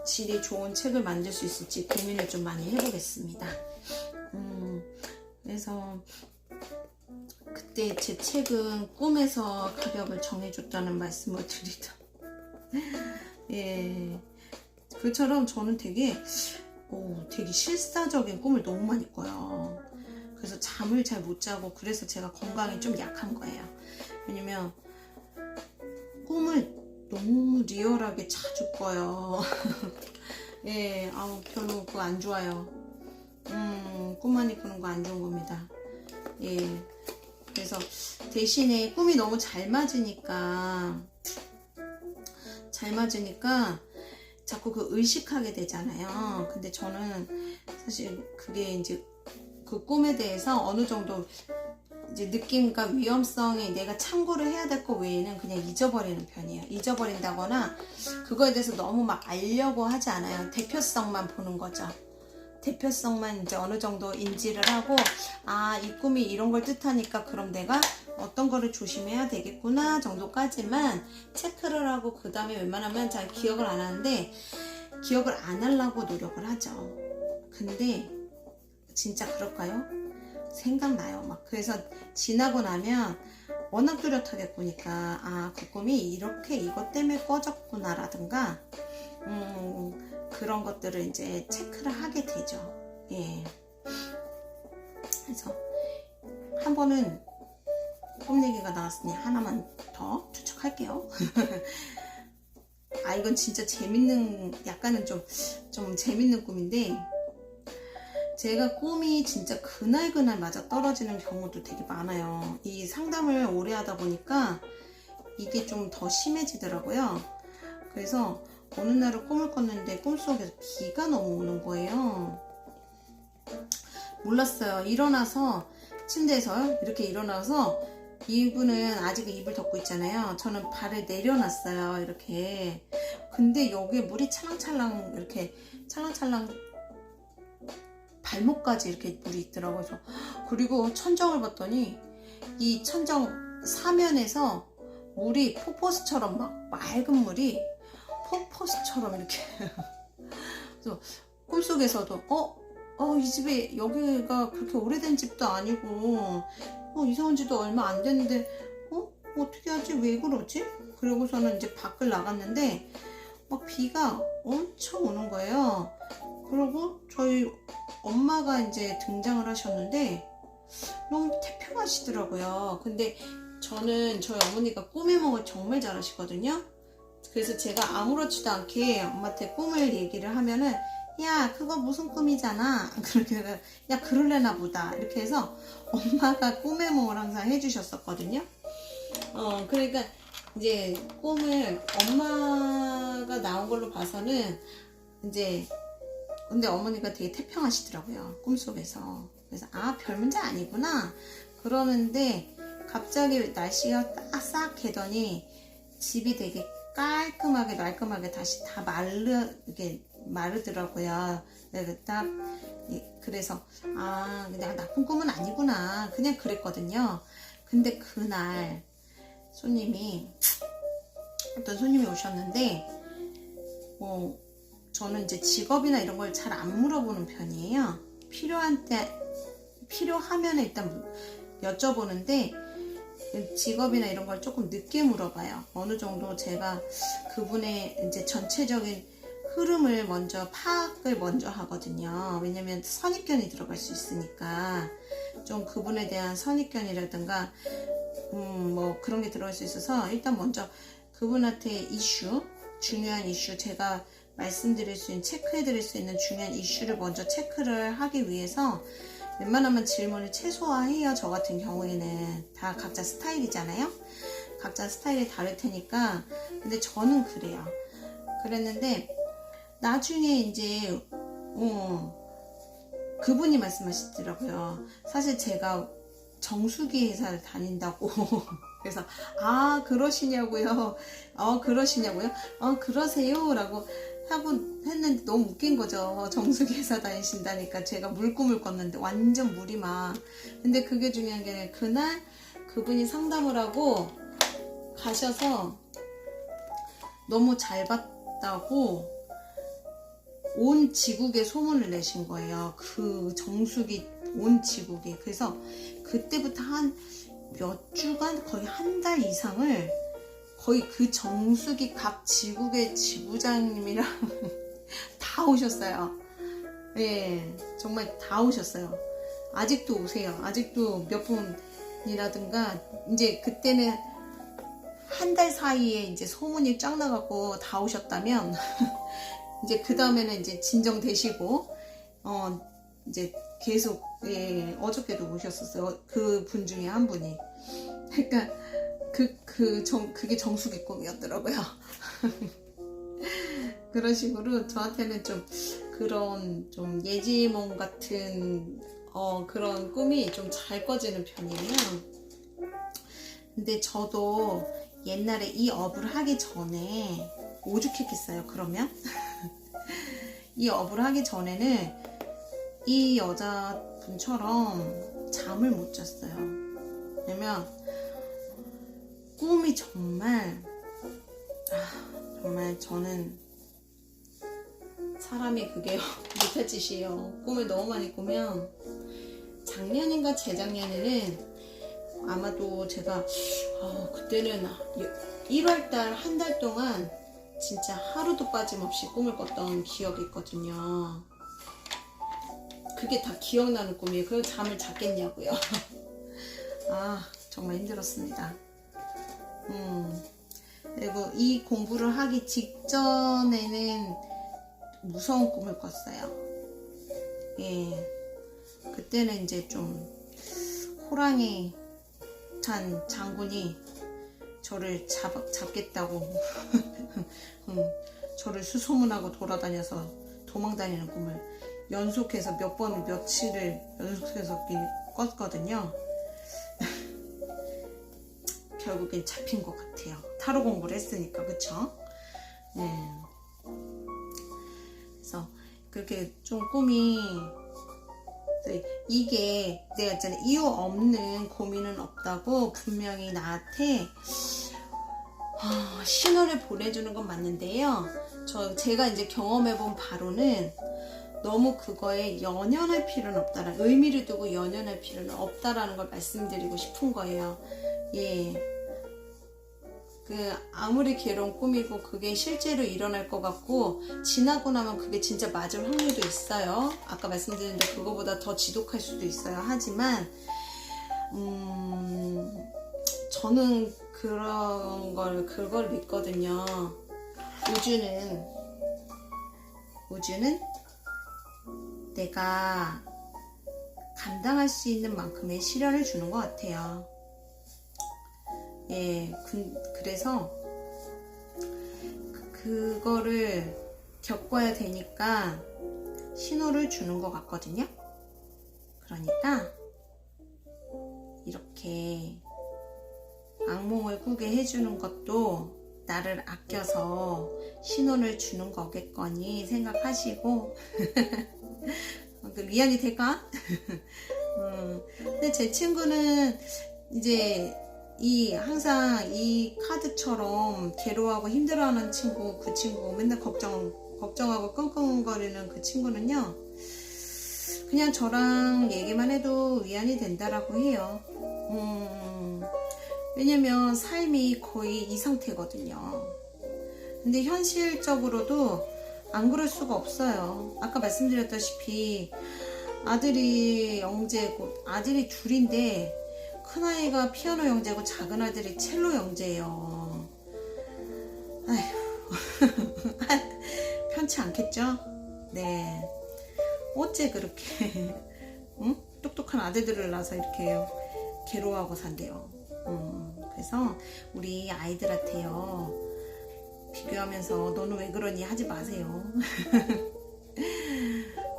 질이 좋은 책을 만들 수 있을지 고민을 좀 많이 해보겠습니다. 그래서 그때 제 책은 꿈에서 가격을 정해줬다는 말씀을 드리던 예, 그처럼 저는 되게 실사적인 꿈을 너무 많이 꿔요. 그래서 잠을 잘 못 자고, 그래서 제가 건강이 좀 약한 거예요. 왜냐면 꿈을 너무 리얼하게 자주 꿔요. 예, 별로 그거 안 좋아요. 꿈 많이 꾸는 거 안 좋은 겁니다. 예, 그래서 대신에 꿈이 너무 잘 맞으니까 자꾸 그 의식하게 되잖아요. 근데 저는 사실 그게 이제 그 꿈에 대해서 어느 정도 이제 느낌과 위험성이 내가 참고를 해야 될 거 외에는 그냥 잊어버리는 편이에요. 잊어버린다거나 그거에 대해서 너무 막 알려고 하지 않아요. 대표성만 보는 거죠. 대표성만 이제 어느 정도 인지를 하고, 이 꿈이 이런 걸 뜻하니까 그럼 내가 어떤 거를 조심해야 되겠구나 정도까지만 체크를 하고, 그 다음에 웬만하면 잘 기억을 안 하는데, 기억을 안 하려고 노력을 하죠. 근데 진짜 그럴까요? 생각나요. 막. 그래서 지나고 나면 워낙 뚜렷하게 꾸니까 그 꿈이 이렇게 이것 때문에 꺼졌구나 라든가 그런 것들을 이제 체크를 하게 되죠. 예. 그래서 한 번은 꿈 얘기가 나왔으니 하나만 더 추측할게요. 이건 진짜 재밌는, 약간은 좀 재밌는 꿈인데, 제가 꿈이 진짜 그날 맞아 떨어지는 경우도 되게 많아요. 이 상담을 오래 하다 보니까 이게 좀 더 심해지더라고요. 그래서 어느 날은 꿈을 꿨는데 꿈속에서 비가 너무 오는 거예요. 몰랐어요. 일어나서 침대에서 이렇게 일어나서, 이분은 아직 이불 덮고 있잖아요. 저는 발을 내려놨어요. 이렇게. 근데 여기에 물이 찰랑찰랑 이렇게 찰랑찰랑 발목까지 이렇게 물이 있더라고요. 그리고 천정을 봤더니 이 천정 사면에서 물이 포포스처럼 막 맑은 물이 포포스처럼 이렇게 그래서 꿈속에서도 이 집에, 여기가 그렇게 오래된 집도 아니고 이사 온 지도 얼마 안 됐는데 어떻게 하지? 왜 그러지? 그러고서는 이제 밖을 나갔는데 막 비가 엄청 오는 거예요. 그리고 저희 엄마가 이제 등장을 하셨는데 너무 태평하시더라고요. 근데 저는 저희 어머니가 꿈의梦을 정말 잘하시거든요. 그래서 제가 아무렇지도 않게 엄마한테 꿈을 얘기를 하면은, 야, 그거 무슨 꿈이잖아. 그렇게, 야, 그럴래나 보다. 이렇게 해서 엄마가 꿈의梦을 항상 해주셨었거든요. 그러니까 이제 꿈을 엄마가 나온 걸로 봐서는 이제, 근데 어머니가 되게 태평하시더라고요. 꿈속에서. 그래서 별 문제 아니구나 그러는데, 갑자기 날씨가 딱 싹 개더니 집이 되게 깔끔하게 말끔하게 다시 다 마르더라고요. 그래서 그냥 나쁜 꿈은 아니구나 그냥 그랬거든요. 근데 그날 어떤 손님이 오셨는데, 저는 이제 직업이나 이런 걸 잘 안 물어보는 편이에요. 필요하면 일단 여쭤보는데, 직업이나 이런 걸 조금 늦게 물어봐요. 어느 정도 제가 그분의 이제 전체적인 흐름을 파악을 먼저 하거든요. 왜냐면 선입견이 들어갈 수 있으니까, 좀 그분에 대한 선입견이라든가, 그런 게 들어갈 수 있어서, 일단 먼저 그분한테 이슈, 중요한 이슈, 제가 말씀드릴 수 있는, 체크해드릴 수 있는 중요한 이슈를 먼저 체크를 하기 위해서 웬만하면 질문을 최소화해요. 저 같은 경우에는 다 각자 스타일이잖아요. 각자 스타일이 다를 테니까. 근데 저는 그래요. 그랬는데 나중에 이제 그분이 말씀하시더라고요. 사실 제가 정수기 회사를 다닌다고 그래서 그러시냐고요. 그러시냐고요? 그러세요 라고 하고 했는데 너무 웃긴 거죠. 정수기 회사 다니신다니까. 제가 물꿈을 꿨는데 완전 무리막. 근데 그게 중요한 게 아니라 그날 그분이 상담을 하고 가셔서 너무 잘 봤다고 온 지국에 소문을 내신 거예요. 그 정수기 온 지국에. 그래서 그때부터 한 몇 주간, 거의 한 달 이상을 거의 그 정수기 각 지국의 지부장님이랑 다 오셨어요. 예, 정말 다 오셨어요. 아직도 오세요. 아직도 몇 분이라든가, 이제 그때는 한 달 사이에 이제 소문이 쫙 나갖고 다 오셨다면, 이제 그 다음에는 이제 진정되시고, 이제 계속, 예, 어저께도 오셨었어요. 그 분 중에 한 분이. 그러니까, 그게 정수기 꿈이었더라고요. 그런 식으로 저한테는 좀 그런 좀 예지몽 같은, 그런 꿈이 좀 잘 꿔지는 편이에요. 근데 저도 옛날에 이 업을 하기 전에 오죽했겠어요, 그러면? 이 업을 하기 전에는 이 여자분처럼 잠을 못 잤어요. 왜냐면 꿈이 정말 저는 사람이 그게 못할 짓이에요. 꿈을 너무 많이 꾸면. 작년인가 재작년에는 아마도 제가 그때는 1월달 한 달 동안 진짜 하루도 빠짐없이 꿈을 꿨던 기억이 있거든요. 그게 다 기억나는 꿈이에요. 그래서 잠을 잤겠냐고요. 정말 힘들었습니다. 그리고 이 공부를 하기 직전에는 무서운 꿈을 꿨어요. 예, 그때는 이제 좀 호랑이 탄 장군이 저를 잡겠다고 저를 수소문하고 돌아다녀서 도망다니는 꿈을 연속해서 며칠을 연속해서 꿨거든요. 결국엔 잡힌 것 같아요. 타로 공부를 했으니까, 그쵸? 네. 그래서 그렇게 좀 꿈이, 이게 내가 있잖아요, 이유 없는 고민은 없다고 분명히 나한테 신호를 보내주는 건 맞는데요. 제가 이제 경험해본 바로는 너무 그거에 연연할 필요는 없다라는, 의미를 두고 연연할 필요는 없다라는 걸 말씀드리고 싶은 거예요. 예. 아무리 괴로운 꿈이고 그게 실제로 일어날 것 같고 지나고 나면 그게 진짜 맞을 확률도 있어요. 아까 말씀드린 대로 그거보다 더 지독할 수도 있어요. 하지만 저는 그걸 믿거든요. 우주는 내가 감당할 수 있는 만큼의 시련을 주는 것 같아요. 예, 그래서 그거를 겪어야 되니까 신호를 주는 것 같거든요. 그러니까 이렇게 악몽을 꾸게 해주는 것도 나를 아껴서 신호를 주는 거겠거니 생각하시고 위안이 될까? 근데 제 친구는 이제 항상 이 카드처럼 괴로워하고 힘들어하는 친구, 그 친구 맨날 걱정하고 끙끙거리는 그 친구는요, 그냥 저랑 얘기만 해도 위안이 된다라고 해요. 왜냐면 삶이 거의 이 상태거든요. 근데 현실적으로도 안 그럴 수가 없어요. 아까 말씀드렸다시피 아들이 영재고, 아들이 둘인데 큰아이가 피아노 영재고 작은 아들이 첼로 영재예요. 아휴. 편치 않겠죠? 네. 어째 그렇게 응? 똑똑한 아들들을 낳아서 이렇게 괴로워하고 산대요. 그래서 우리 아이들한테요, 비교하면서 너는 왜 그러니 하지 마세요.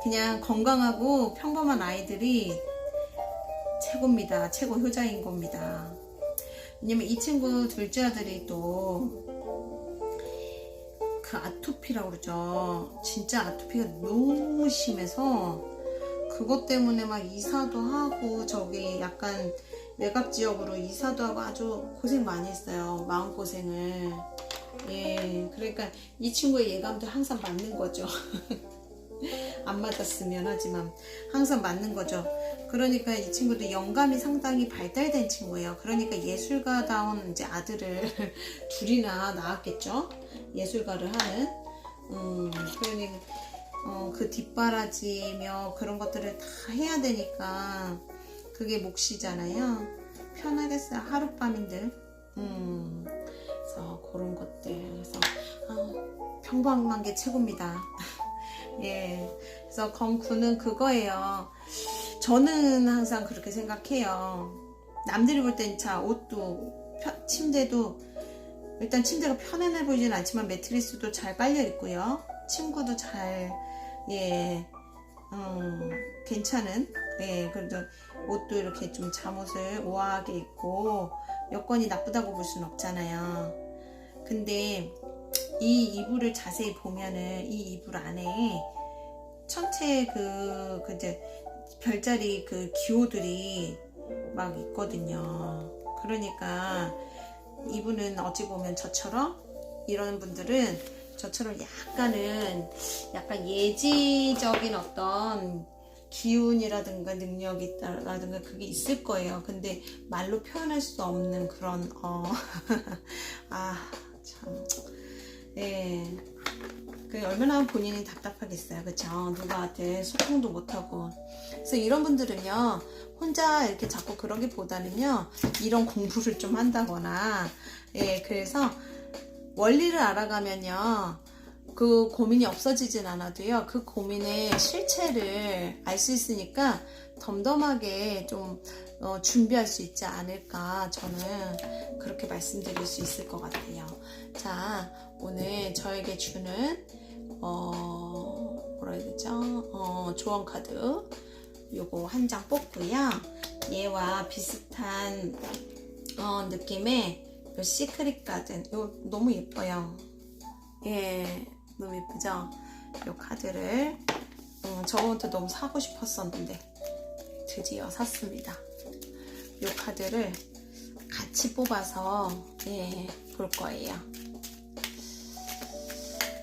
그냥 건강하고 평범한 아이들이 최고입니다. 최고 효자인 겁니다. 왜냐면 이 친구 둘째 아들이 또 그 아토피라고 그러죠. 진짜 아토피가 너무 심해서 그것 때문에 막 이사도 하고 저기 약간 외곽 지역으로 이사도 하고 아주 고생 많이 했어요. 마음고생을. 예, 그러니까 이 친구의 예감도 항상 맞는 거죠. 안 맞았으면 하지만 항상 맞는 거죠. 그러니까 이 친구도 영감이 상당히 발달된 친구예요. 그러니까 예술가다운 이제 아들을 둘이나 낳았겠죠. 예술가를 하는. 그러니 그 뒷바라지며 그런 것들을 다 해야 되니까 그게 몫이잖아요. 편하겠어요. 하룻밤인들. 그래서 그런 것들. 그래서 평범한 게 최고입니다. 예. 그래서 건구는 그거예요. 저는 항상 그렇게 생각해요. 남들이 볼 땐 자, 옷도 침대도 일단 침대가 편안해 보이진 않지만 매트리스도 잘 깔려 있고요. 침구도 잘, 예, 괜찮은, 예, 그래도 옷도 이렇게 좀 잠옷을 우아하게 입고 여건이 나쁘다고 볼 수는 없잖아요. 근데 이 이불을 자세히 보면은 이 이불 안에 전체 이제 별자리 그 기호들이 막 있거든요. 그러니까 이분은 어찌 보면 저처럼 이런 분들은 저처럼 약간 예지적인 어떤 기운이라든가 능력이라든가 그게 있을 거예요. 근데 말로 표현할 수 없는 그런 참, 예. 그 얼마나 본인이 답답하겠어요. 그쵸? 누구한테 소통도 못하고. 그래서 이런 분들은요, 혼자 이렇게 자꾸 그러기보다는요, 이런 공부를 좀 한다거나, 예, 그래서 원리를 알아가면요, 그 고민이 없어지진 않아도요, 그 고민의 실체를 알 수 있으니까 덤덤하게 좀 준비할 수 있지 않을까, 저는 그렇게 말씀드릴 수 있을 것 같아요. 자, 오늘 저에게 주는 뭐라 해야 되죠? 조언 카드 요거 한 장 뽑고요. 얘와 비슷한 느낌의 요 시크릿 가든 요 너무 예뻐요. 예, 너무 예쁘죠? 요 카드를 저번부터 너무 사고 싶었었는데 드디어 샀습니다. 요 카드를 같이 뽑아서 예, 볼 거예요.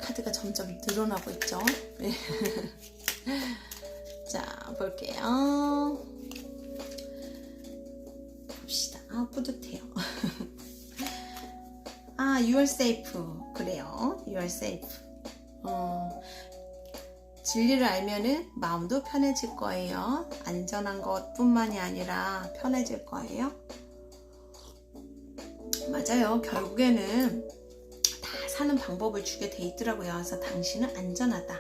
카드가 점점 늘어나고 있죠. 네. 자, 볼게요. 봅시다. 뿌듯해요. You are safe. 그래요. You are safe. 진리를 알면은 마음도 편해질 거예요. 안전한 것뿐만이 아니라 편해질 거예요. 맞아요. 결국에는 사는 방법을 주게 돼 있더라고요. 그래서 당신은 안전하다.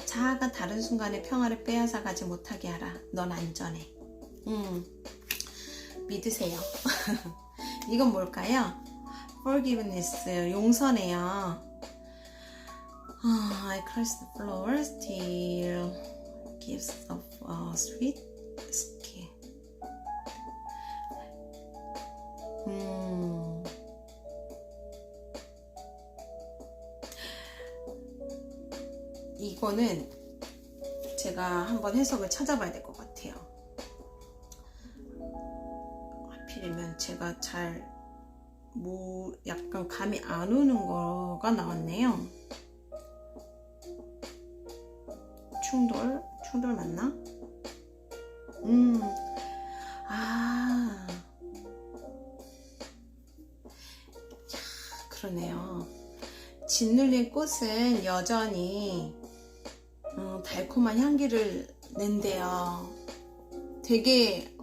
자아가 다른 순간에 평화를 빼앗아 가지 못하게 하라. 넌 안전해. 믿으세요. 이건 뭘까요? Forgiveness, 용서네요. I cross the floor, still gives a sweet skin. 이거는 제가 한번 해석을 찾아봐야 될 것 같아요. 하필이면 제가 약간 감이 안 오는 거가 나왔네요. 충돌 맞나? 그러네요. 짓눌린 꽃은 여전히 달콤한 향기를 낸대요. 되게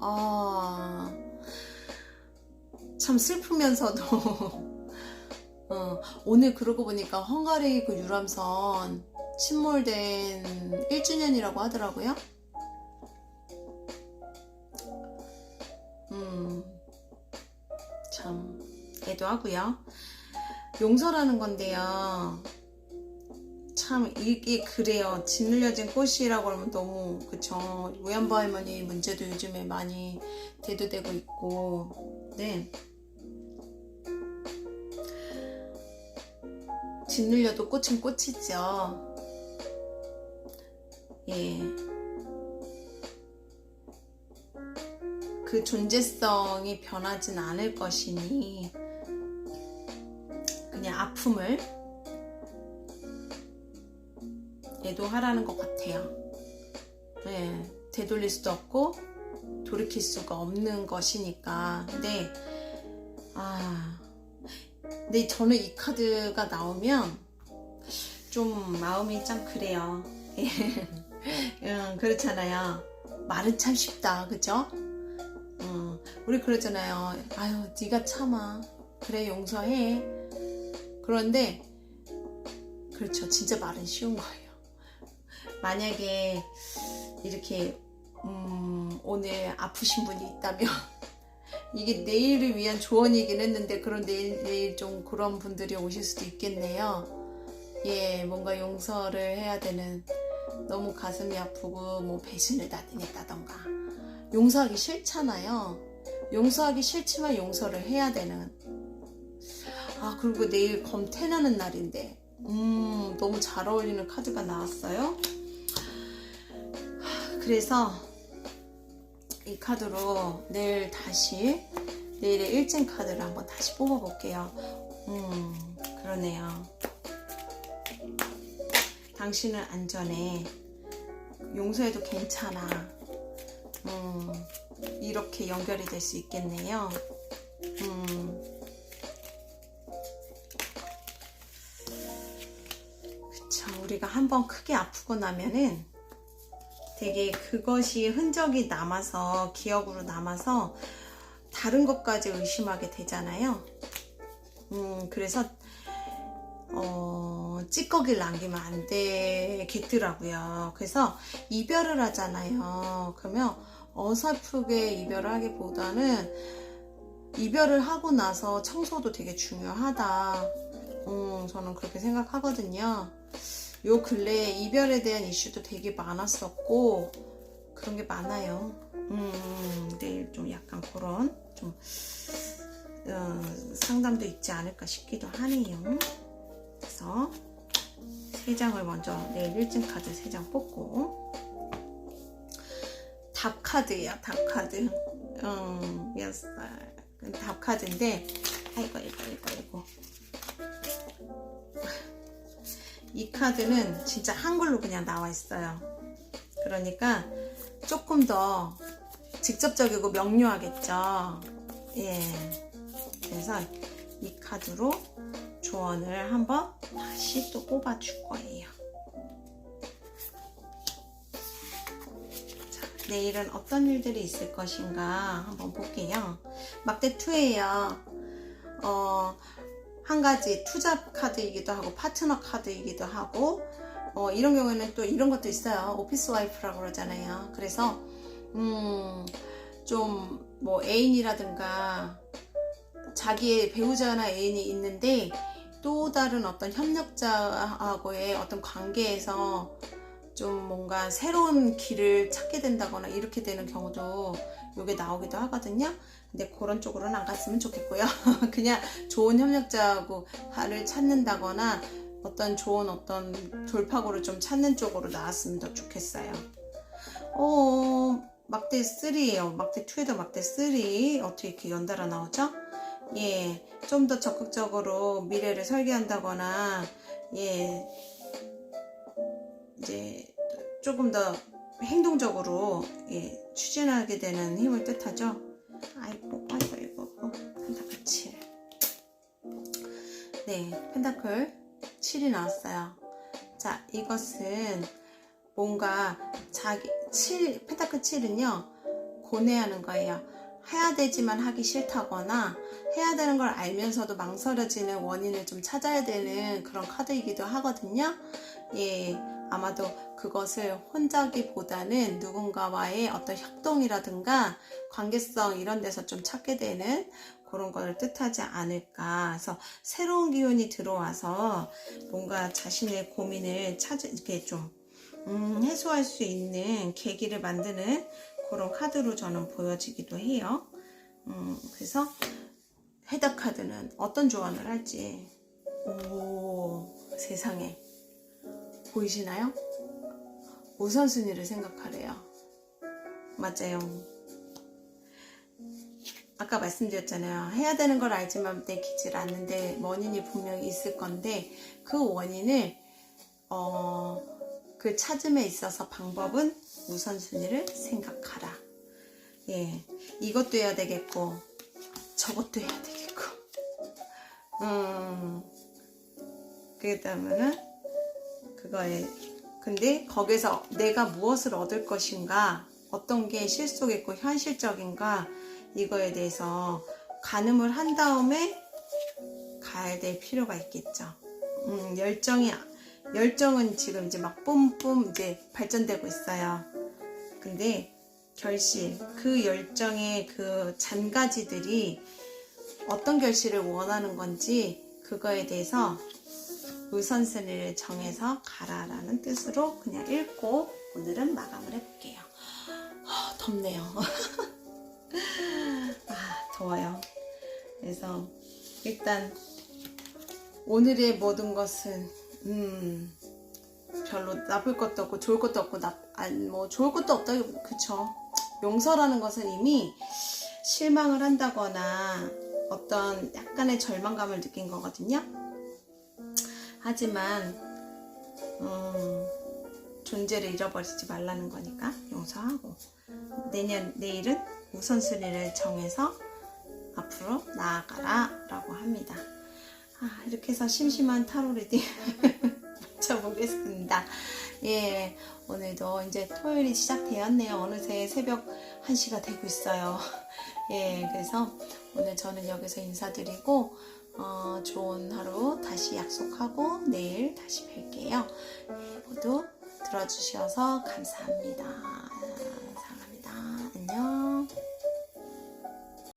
참 슬프면서도 오늘 그러고 보니까 헝가리 그 유람선 침몰된 1주년이라고 하더라고요. 참 애도하고요. 용서라는 건데요. 참 이게 그래요. 짓눌려진 꽃이라고 하면 너무 그쵸. 우연부 할머니 문제도 요즘에 많이 대두되고 있고, 네. 짓눌려도 꽃은 꽃이죠. 예. 그 존재성이 변하진 않을 것이니 그냥 아픔을 애도하라는 것 같아요. 네, 되돌릴 수도 없고 돌이킬 수가 없는 것이니까. 근데 저는 이 카드가 나오면 좀 마음이 참 그래요. 그렇잖아요. 말은 참 쉽다, 그죠? 우리 그러잖아요. 아유, 네가 참아. 그래, 용서해. 그런데 그렇죠. 진짜 말은 쉬운 거예요. 만약에 이렇게 오늘 아프신 분이 있다면 이게 내일을 위한 조언이긴 했는데, 그런 내일 좀 그런 분들이 오실 수도 있겠네요. 예, 뭔가 용서를 해야 되는, 너무 가슴이 아프고 뭐 배신을 당했다던가. 용서하기 싫잖아요. 용서하기 싫지만 용서를 해야 되는. 그리고 내일 검태나는 날인데 너무 잘 어울리는 카드가 나왔어요. 그래서 이 카드로 내일의 일진 카드를 한번 다시 뽑아볼게요. 그러네요. 당신은 안전해. 용서해도 괜찮아. 이렇게 연결이 될 수 있겠네요. 그쵸. 우리가 한번 크게 아프고 나면은 되게 그것이 흔적이 남아서, 기억으로 남아서 다른 것까지 의심하게 되잖아요. 그래서 찌꺼기를 남기면 안 되겠더라고요. 그래서 이별을 하잖아요. 그러면 어설프게 이별을 하기보다는 이별을 하고 나서 청소도 되게 중요하다. 저는 그렇게 생각하거든요. 요 근래에 이별에 대한 이슈도 되게 많았었고 그런 게 많아요. 내일 좀 약간 그런 좀 상담도 있지 않을까 싶기도 하네요. 그래서 3장을 먼저 내일 일진 카드 3장 뽑고, 답 카드예요. 답 카드. 답 카드인데, 아이고. 이 카드는 진짜 한글로 그냥 나와 있어요. 그러니까 조금 더 직접적이고 명료하겠죠. 예. 그래서 이 카드로 조언을 한번 다시 또 뽑아줄 거예요. 자, 내일은 어떤 일들이 있을 것인가 한번 볼게요. 막대2예요. 한 가지 투자 카드이기도 하고 파트너 카드이기도 하고, 이런 경우에는 또 이런 것도 있어요. 오피스 와이프라고 그러잖아요. 그래서 좀 뭐 애인이라든가 자기의 배우자나 애인이 있는데 또 다른 어떤 협력자하고의 어떤 관계에서 좀 뭔가 새로운 길을 찾게 된다거나 이렇게 되는 경우도 이게 나오기도 하거든요. 근데 그런 쪽으로는 안 갔으면 좋겠고요. 그냥 좋은 협력자를 찾는다거나 어떤 좋은 어떤 돌파구를 좀 찾는 쪽으로 나왔으면 더 좋겠어요. 막대 3예요. 막대 2에도 막대 3. 어떻게 이렇게 연달아 나오죠? 예, 좀 더 적극적으로 미래를 설계한다거나, 예, 이제 조금 더 행동적으로, 예, 추진하게 되는 힘을 뜻하죠. 아이고, 펜타클 7. 네, 펜타클 7이 나왔어요. 자, 이것은 뭔가 펜타클 7은요, 고뇌하는 거예요. 해야 되지만 하기 싫다거나 해야 되는 걸 알면서도 망설여지는 원인을 좀 찾아야 되는 그런 카드이기도 하거든요. 예, 아마도 그것을 혼자기보다는 누군가와의 어떤 협동이라든가 관계성 이런 데서 좀 찾게 되는 그런 걸 뜻하지 않을까. 그래서 새로운 기운이 들어와서 뭔가 자신의 고민을 이렇게 좀 해소할 수 있는 계기를 만드는 그런 카드로 저는 보여지기도 해요. 그래서 해당 카드는 어떤 조언을 할지, 오, 세상에, 보이시나요? 우선순위를 생각하래요. 맞아요. 아까 말씀드렸잖아요. 해야 되는 걸 알지만 내키질 않는데 원인이 분명히 있을 건데, 그 원인을 그 찾음에 있어서 방법은 우선순위를 생각하라. 예, 이것도 해야 되겠고 저것도 해야 되겠고 그렇다면은 그거에 근데 거기서 내가 무엇을 얻을 것인가, 어떤 게 실속있고 현실적인가, 이거에 대해서 가늠을 한 다음에 가야 될 필요가 있겠죠. 열정은 지금 이제 막 뿜뿜 이제 발전되고 있어요. 근데 결실, 그 열정의 그 잔가지들이 어떤 결실을 원하는 건지 그거에 대해서 우선순위를 정해서 가라라는 뜻으로 그냥 읽고 오늘은 마감을 해볼게요. 덥네요. 더워요. 그래서 일단 오늘의 모든 것은 별로 나쁠 것도 없고 좋을 것도 없고 뭐 좋을 것도 없다. 그쵸. 용서라는 것은 이미 실망을 한다거나 어떤 약간의 절망감을 느낀 거거든요. 하지만 존재를 잃어버리지 말라는 거니까 용서하고 내일은 우선순위를 정해서 앞으로 나아가라 라고 합니다. 이렇게 해서 심심한 타로 리딩 마쳐보겠습니다. 예, 오늘도 이제 토요일이 시작되었네요. 어느새 새벽 1시가 되고 있어요. 예, 그래서 오늘 저는 여기서 인사드리고 좋은 하루 다시 약속하고 내일 다시 뵐게요. 예, 모두 들어주셔서 감사합니다. 사랑합니다. 안녕.